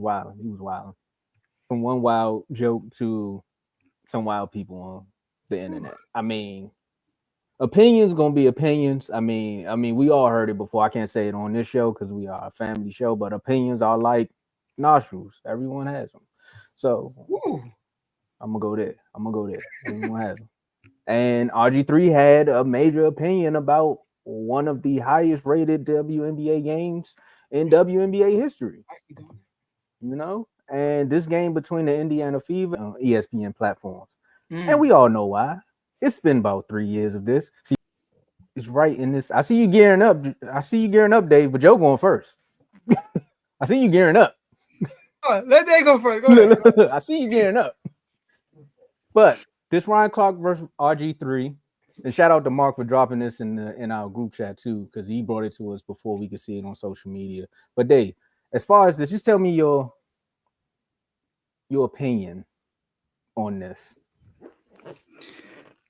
Wild. He was wild. From one wild joke to some wild people on the internet. I mean, opinions gonna be opinions. I mean, we all heard it before. I can't say it on this show because we are a family show, but opinions are like nostrils. Everyone has them. So Woo. I'm gonna go there. I'm gonna go there. Everyone has them. And RG3 had a major opinion about one of the highest rated WNBA games in WNBA history. You know, and this game between the Indiana Fever and ESPN platforms, and Mm. we all know why. It's been about 3 years of this. See, it's right in this. I see you gearing up. I see you gearing up, Dave. But Joe going first. I see you gearing up. Oh, let Dave go first. Go ahead. I see you gearing up. But this Ryan Clark versus RG3, and shout out to Mark for dropping this in our group chat too, because he brought it to us before we could see it on social media. But Dave, as far as this, just tell me your opinion on this.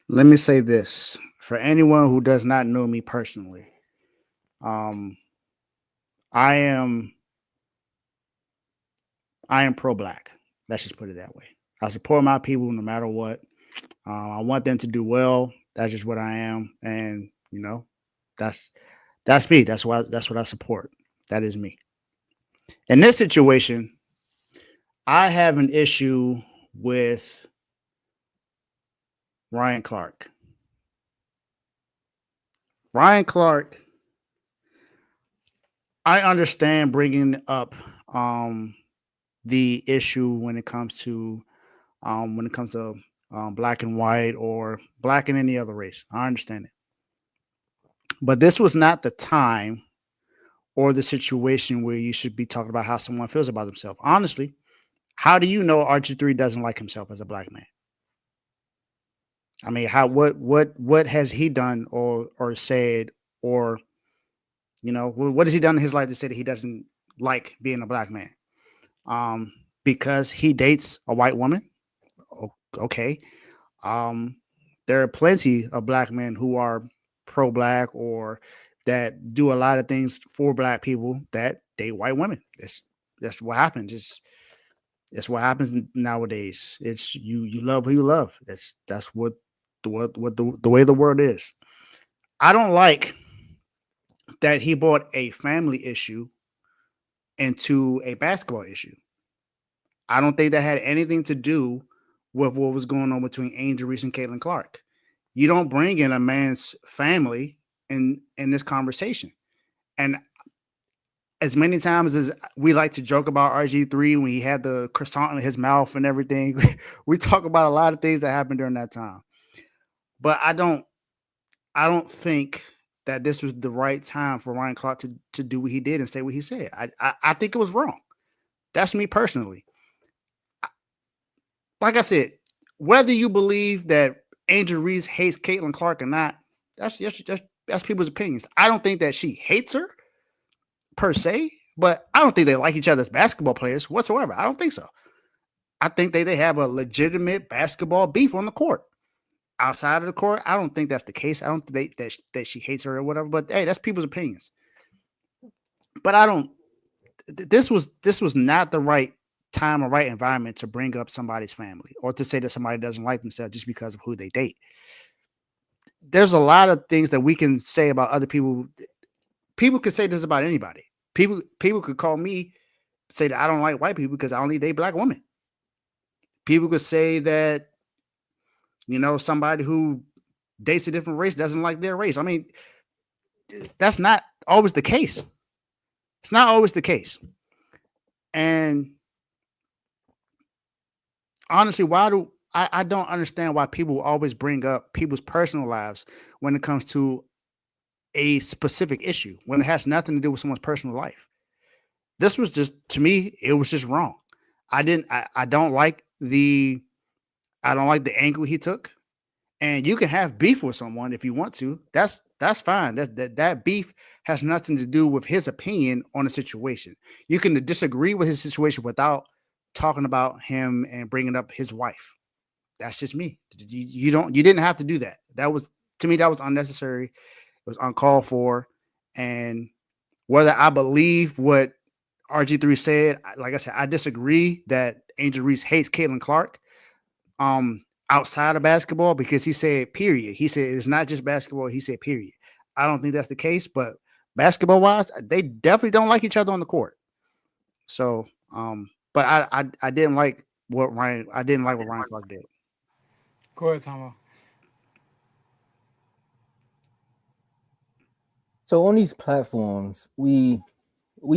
Let me say this for anyone who does not know me personally. I am pro-black. Let's just put it that way. I support my people no matter what. I want them to do well. That's just what I am, and that's me. That's what I support. That is me. In this situation, I have an issue with Ryan Clark. Ryan Clark, I understand bringing up the issue when it comes to black and white or black and any other race. I understand it. But this was not the time or the situation where you should be talking about how someone feels about themselves. Honestly, how do you know RG3 doesn't like himself as a black man? I mean, what has he done or said, or what has he done in his life to say that he doesn't like being a black man? Because he dates a white woman. Okay. There are plenty of black men who are pro-black or that do a lot of things for black people that date white women. That's what happens. It's what happens nowadays. It's you love who you love. That's what the way the world is. I don't like that he brought a family issue into a basketball issue. I don't think that had anything to do with what was going on between Angel Reese and Caitlin Clark. You don't bring in a man's family in this conversation. And as many times as we like to joke about RG3 when he had the croissant in his mouth and everything, we talk about a lot of things that happened during that time. But I don't think that this was the right time for Ryan Clark to do what he did and say what he said. I think it was wrong. That's me personally. Like I said, whether you believe that Angel Reese hates Caitlin Clark or not, that's people's opinions. I don't think that she hates her per se, but I don't think they like each other as basketball players whatsoever. I don't think so. I think they have a legitimate basketball beef on the court. Outside of the court, I don't think that's the case. I don't think that she hates her or whatever. But hey, that's people's opinions. But I don't. This was not the right time or right environment to bring up somebody's family or to say that somebody doesn't like themselves just because of who they date. There's a lot of things that we can say about other people. People could say this about anybody. People could call me, say that I don't like white people because I only date black women. People could say that, somebody who dates a different race doesn't like their race. I mean, that's not always the case. It's not always the case. And honestly, I don't understand why people always bring up people's personal lives when it comes to a specific issue, when it has nothing to do with someone's personal life. This was just, to me, it was just wrong. I don't like the angle he took. And you can have beef with someone if you want to. That's fine. That beef has nothing to do with his opinion on a situation. You can disagree with his situation without talking about him and bringing up his wife. That's just me. You didn't have to do that. That was, to me, that was unnecessary. It was uncalled for. And whether I believe what RG3 said, like I said, I disagree that Angel Reese hates Caitlin Clark outside of basketball, because he said period. He said it's not just basketball. He said period. I don't think that's the case, but basketball wise, they definitely don't like each other on the court. So, but I didn't like what Ryan Clark did. Go ahead, Tomo. So on these platforms, we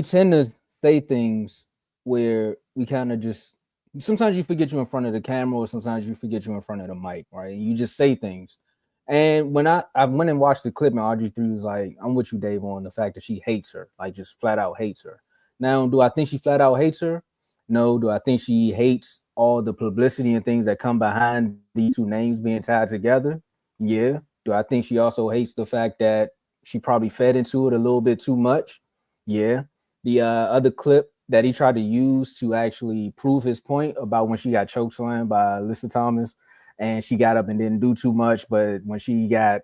tend to say things where we kind of just, sometimes you forget you in front of the camera, or sometimes you forget you in front of the mic, right? You just say things. And when I went and watched the clip, and RG3 was like, I'm with you, Dave, on the fact that she hates her, like just flat out hates her. Now, do I think she flat out hates her? No. Do I think she hates all the publicity and things that come behind these two names being tied together? Yeah. Do I think she also hates the fact that she probably fed into it a little bit too much? Yeah. The other clip that he tried to use to actually prove his point about when she got chokeslammed by Alyssa Thomas, and she got up and didn't do too much, but when she got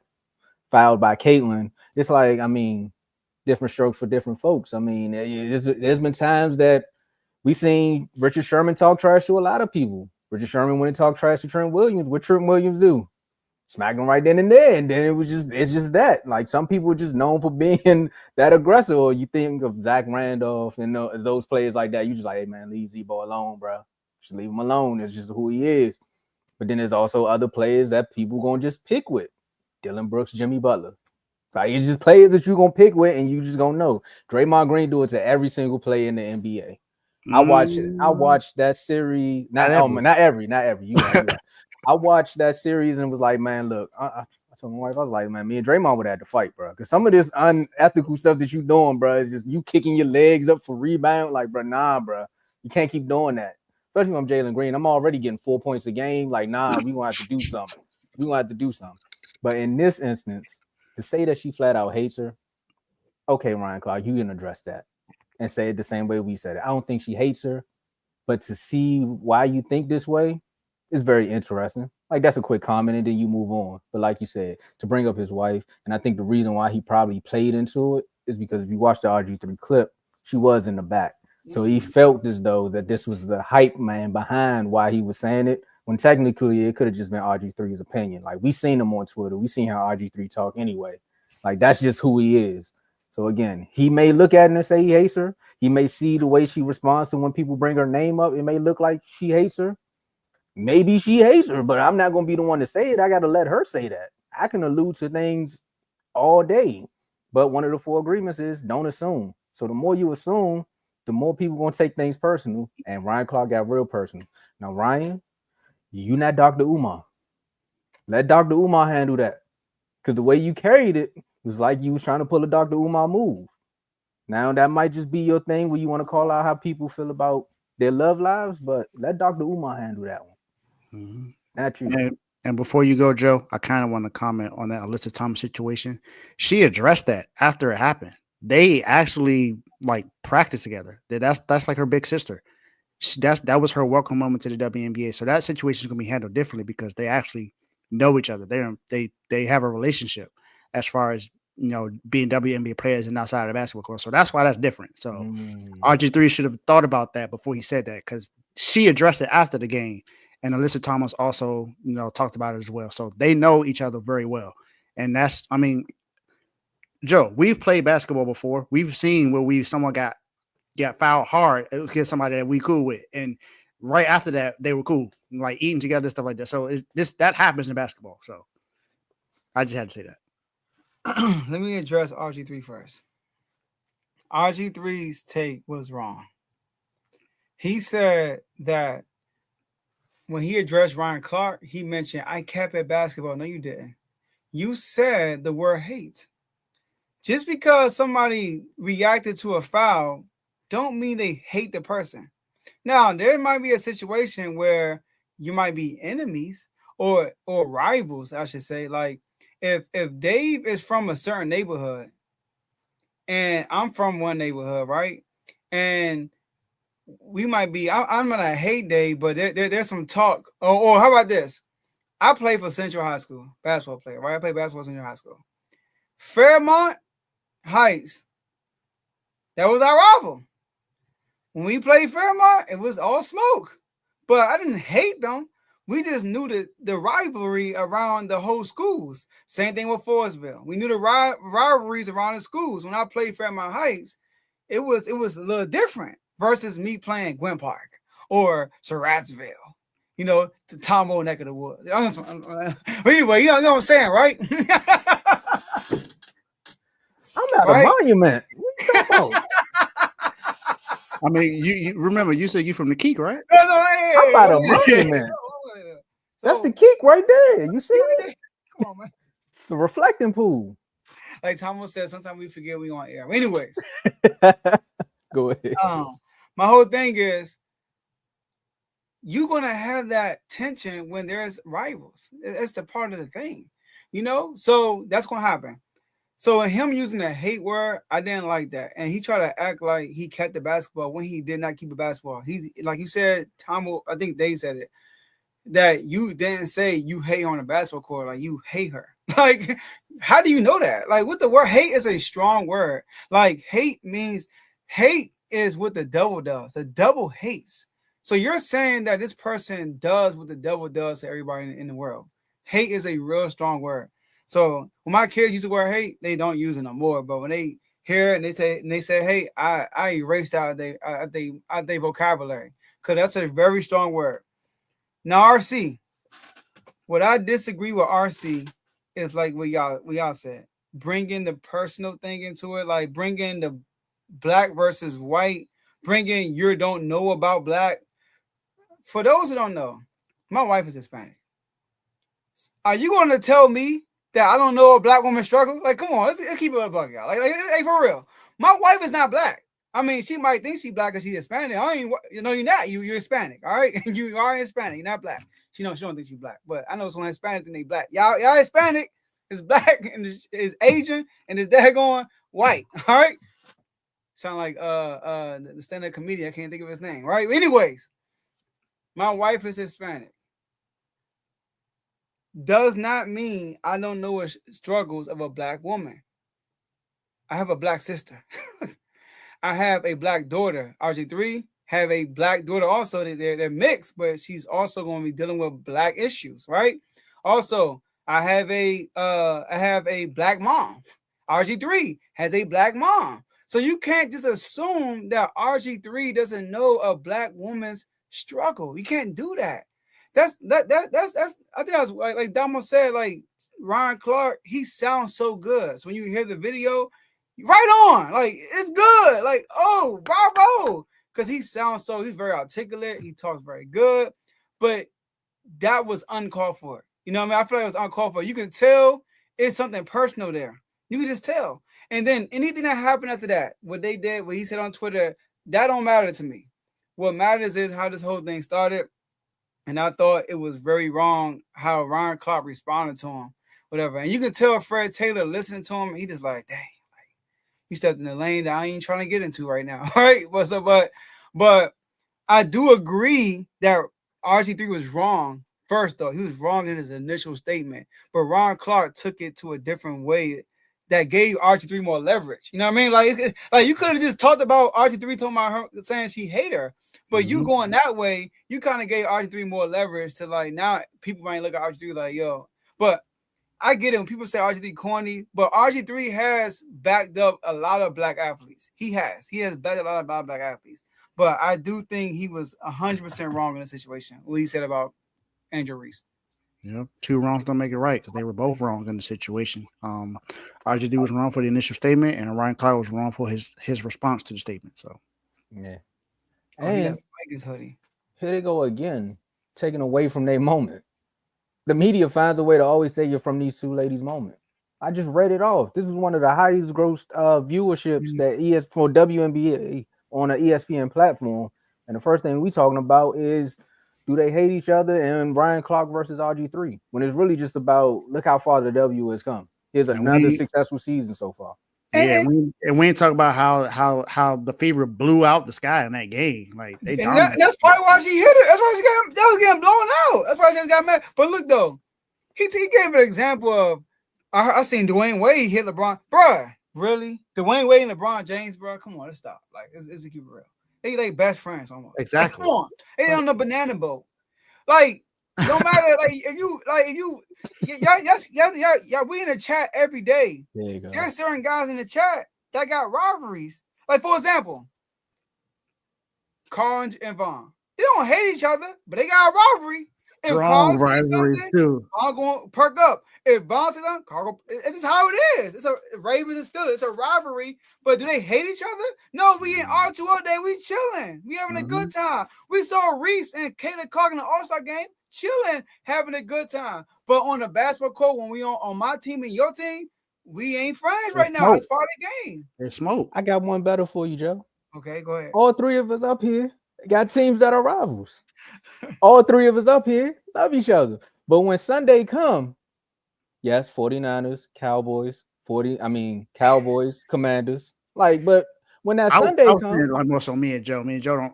fouled by Caitlyn, it's like, I mean, different strokes for different folks. I mean, there's been times that we seen Richard Sherman talk trash to a lot of people. Richard Sherman went and talked trash to Trent Williams. What Trent Williams do? Smacked him right then and there, and then it's just that. Like, some people are just known for being that aggressive. Or you think of Zach Randolph and those players like that, you just like, hey man, leave Z-Bo alone, bro. Just leave him alone. It's just who he is. But then there's also other players that people gonna just pick with. Dylan Brooks, Jimmy Butler. Like, it's just players that you're gonna pick with, and you just gonna know. Draymond Green do it to every single player in the NBA. I watched that series. Not every. You right. I watched that series and was like, man, look, I told my wife, I was like, man, me and Draymond would have to fight, bro. Because some of this unethical stuff that you doing, bro, is just you kicking your legs up for rebound. Like, bro, nah, bro. You can't keep doing that. Especially when I'm Jalen Green. I'm already getting 4 points a game. Like, nah, we gonna have to do something. But in this instance, to say that she flat out hates her, okay, Ryan Clark, you can address that and say it the same way we said it. I don't think she hates her, but to see why you think this way is very interesting. Like, that's a quick comment, and then you move on. But like you said, to bring up his wife, and I think the reason why he probably played into it is because if you watch the RG3 clip, she was in the back. So he felt as though that this was the hype man behind why he was saying it, when technically it could have just been RG3's opinion. Like, we seen him on Twitter. We seen how RG3 talk anyway. Like, that's just who he is. So again, he may look at it and say he hates her. He may see the way she responds to when people bring her name up. It may look like she hates her. Maybe she hates her, but I'm not going to be the one to say it. I got to let her say that. I can allude to things all day, but one of the 4 agreements is don't assume. So the more you assume, the more people going to take things personal. And Ryan Clark got real personal. Now, Ryan, you not Dr. Umar. Let Dr. Umar handle that. Because the way you carried it was like you was trying to pull a Dr. Umar move. Now, that might just be your thing where you want to call out how people feel about their love lives, but let Dr. Umar handle that one. Mm-hmm. Not you. And before you go, Joe, I kind of want to comment on that Alyssa Thomas situation. She addressed that after it happened. They actually like practiced together. That's like her big sister. That was her welcome moment to the WNBA. So that situation is going to be handled differently because they actually know each other. They have a relationship as far as, you know, being WNBA players and outside of the basketball court. So that's why that's different. So RG3 should have thought about that before he said that, because she addressed it after the game. And Alyssa Thomas also, you know, talked about it as well. So they know each other very well. And that's, I mean, Joe, we've played basketball before. We've seen where someone got fouled hard against somebody that we cool with. And right after that, they were cool, like eating together, stuff like that. So that happens in basketball. So I just had to say that. Let me address RG3 first. RG3's take was wrong. He said that when he addressed Ryan Clark, he mentioned, I kept at basketball. No, you didn't. You said the word hate. Just because somebody reacted to a foul don't mean they hate the person. Now, there might be a situation where you might be enemies or rivals, I should say. Like, if Dave is from a certain neighborhood and I'm from one neighborhood, right? And we might be, I'm gonna hate Dave, but there's some talk. Or how about this? I play for Central High School, basketball player, right? I play basketball at Central High School. Fairmont Heights, that was our rival. When we played Fairmont, it was all smoke. But I didn't hate them. We just knew the rivalry around the whole schools. Same thing with Forestville. We knew the rivalries around the schools. When I played Fairmont Heights, it was a little different versus me playing Gwynn Park or Surrattsville. You know, the Tomo neck of the woods. But anyway, you know what I'm saying, right? I'm at Right? a monument. What you talking about? I mean, you remember you said you from the Keek, right? No, I'm at a monument. That's the kick right there. You see it? Come on, man. The reflecting pool. Like Tomo said, sometimes we forget we on air. Anyways, Go ahead. my whole thing is you're gonna have that tension when there's rivals. It's the part of the thing, you know. So that's gonna happen. So in him using the hate word, I didn't like that, and he tried to act like he kept the basketball when he did not keep the basketball. He, like you said, Tomo. I think they said it, that you didn't say you hate on the basketball court, like you hate her. Like, how do you know that? Like, what the word hate is a strong word. Like, hate is what the devil does. The devil hates. So you're saying that this person does what the devil does to everybody in the world. Hate is a real strong word. So when my kids use the word hate, they don't use it no more. But when they hear it and they say hey, I erased out they vocabulary, because that's a very strong word. Now, RC, what I disagree with RC is like what y'all said, bringing the personal thing into it, like bringing the black versus white, bringing you don't know about black. For those who don't know, my wife is Hispanic. Are you going to tell me that I don't know a black woman struggle? Like, come on, let's keep it a buck, y'all. Like, for real. My wife is not black. I mean, she might think she's black because she's Hispanic. You're not. You're Hispanic, all right? You are Hispanic. You're not black. She don't think she's black. But I know someone Hispanic and they black. Y'all Hispanic is black and is Asian and is daggone white, all right? Sound like the stand-up comedian. I can't think of his name, right? Anyways, my wife is Hispanic. Does not mean I don't know the struggles of a black woman. I have a black sister. I have a black daughter. RG3 have a black daughter also. They're mixed, but she's also going to be dealing with black issues, right? Also, I have a black mom. RG3 has a black mom. So you can't just assume that RG3 doesn't know a black woman's struggle. You can't do that. That's I think I was like Damo said, like Ryan Clark, he sounds so good. So when you hear the video, right on, like it's good, like oh bravo, because he's very articulate, he talks very good, but that was uncalled for. You know what I mean? I feel like it was uncalled for. You can tell it's something personal there. You can just tell. And then anything that happened after that, what they did, what he said on Twitter, that don't matter to me. What matters is how this whole thing started. And I thought it was very wrong how Ryan Clark responded to him, whatever. And you can tell Fred Taylor listening to him, he just like, dang, like he stepped in the lane that I ain't trying to get into right now, right? But I do agree that RG3 was wrong. First, though, he was wrong in his initial statement, but Ron Clark took it to a different way that gave RG3 more leverage. You know what I mean? Like you could have just talked about RG3 talking about her saying she hate her, but you going that way, you kind of gave RG3 more leverage to like now people might look at RG3 like yo. But I get it when people say RG3 corny, but RG3 has backed up a lot of black athletes. He has backed up a lot of black athletes. But I do think he was 100% wrong in the situation. What he said about Andrew Reese. Yeah, two wrongs don't make it right because they were both wrong in the situation. RGD was wrong for the initial statement, and Ryan Clark was wrong for his response to the statement. So, yeah. And his hoodie. Here they go again, taking away from their moment. The media finds a way to always say you're from these two ladies' moment. I just read it off. This was one of the highest grossed viewerships that for WNBA on an ESPN platform. And the first thing we talking about is, do they hate each other? And Ryan Clark versus RG3, when it's really just about look how far the W has come. Here's another successful season so far. Yeah, we ain't talk about how the favorite blew out the sky in that game. Like they that's probably why she hit it. That's why that was getting blown out. That's why she got mad. But look though, he gave an example of I seen Dwayne Wade hit LeBron, bruh. Really, Dwayne Wade and LeBron James, bro. Come on, let's stop. Like, let's keep it real. They like best friends almost. Exactly. Come on. They on the banana boat. Like, no matter if you yeah, we in the chat every day. There you go. There's certain guys in the chat that got rivalries. Like, for example, Carl and Vaughn. They don't hate each other, but they got a rivalry. If Strong Carl says rivalry something, too. Vaughn going to perk up. If Vaughn says something, Carl go, it's just how it is. It's a Ravens and Steelers. It's a rivalry. But do they hate each other? No, we in R2 all day. We chilling. We having a good time. We saw Reese and Kayla Clark in the All-Star game chilling, having a good time. But on the basketball court, when we on my team and your team, we ain't friends right now. It's part of the game. It's smoke. I got one better for you, Joe. Okay, go ahead. All three of us up here got teams that are rivals. All three of us up here love each other. But when Sunday come, yes, 49ers, Cowboys, Cowboys, Commanders. Like, but when that Sunday comes, like more so me and Joe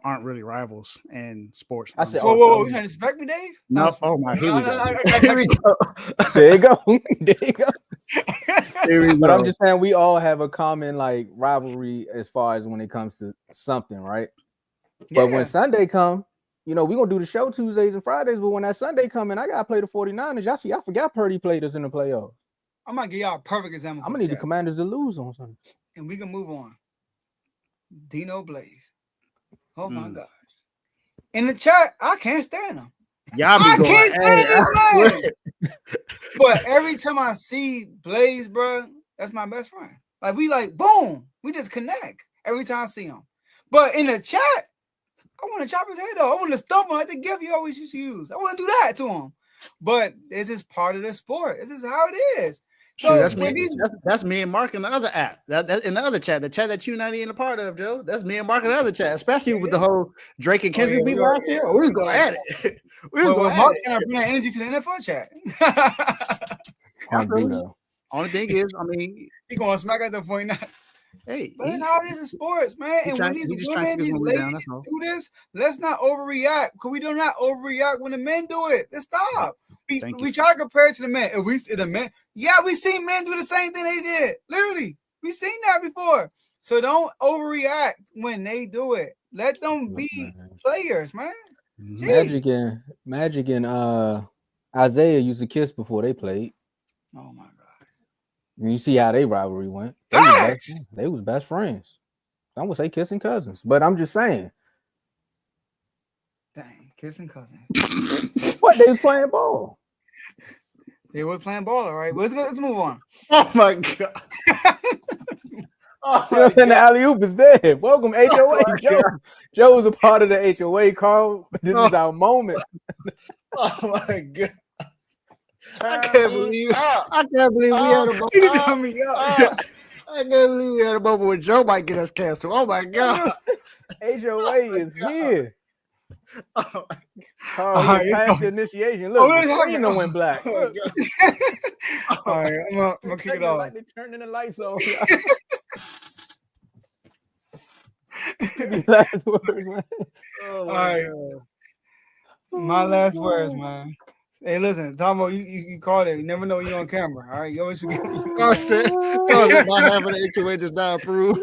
aren't really rivals in sports. I said, whoa, you trying to respect me, Dave? No, oh my, here we go. Here we go. There you go. There you go. Here we But go. I'm just saying we all have a common like rivalry as far as when it comes to something, right? But when Sunday come, you know, we're gonna do the show Tuesdays and Fridays, but when that Sunday come in, I gotta play the 49ers. Y'all see, I forgot Purdy played us in the playoffs. I'm gonna give y'all a perfect example. I'm gonna need the Commanders to lose on Sunday. And we can move on. Dino Blaze. Oh my gosh. In the chat, I can't stand him. I can't stand this man. But every time I see Blaze, bro, that's my best friend. Like, we like, boom, we just connect every time I see him. But in the chat, I want to chop his head off. I want to stump him like the gift you always used to use. I want to do that to him. But this is part of the sport. This is how it is. So that's me and Mark in the other app. That in the other chat, the chat that you're not even a part of, Joe. That's me and Mark in the other chat, especially with the whole Drake and Kendrick people out there. We're going at it. Mark can bring that energy to the NFL chat. Only thing is, I mean, he gonna smack at the 49. Hey, but that's how it is in sports, man. And when these women, these ladies do this, let's not overreact. Because we do not overreact when the men do it. Let's stop. We try to compare it to the men. If we see the men, we seen men do the same thing they did. Literally, we seen that before. So don't overreact when they do it. Let them be players, man. Magic and Isaiah used to kiss before they played. Oh my God. And you see how they rivalry went. They was best friends. Some would say kissing cousins, but I'm just saying. Dang, kissing cousins. What? They was playing ball. They were playing ball, all right. Well, let's move on. Oh my God. And the alley-oop is there. Welcome, HOA. Joe was a part of the HOA, Carl. This is our moment. Oh my God. I can't believe we had a moment. I can't believe we had a moment where Joe might get us canceled. Oh my God. HOA is here. Oh, Carl, past the initiation. Look, the screen went black. Oh, all right, I'm gonna kick it off. They turning the lights off. Last words, man. All right. My last words, man. Hey, listen, Tomo, you called it. You never know you're on camera. All right, you always forget. Not having an HOA does not approve.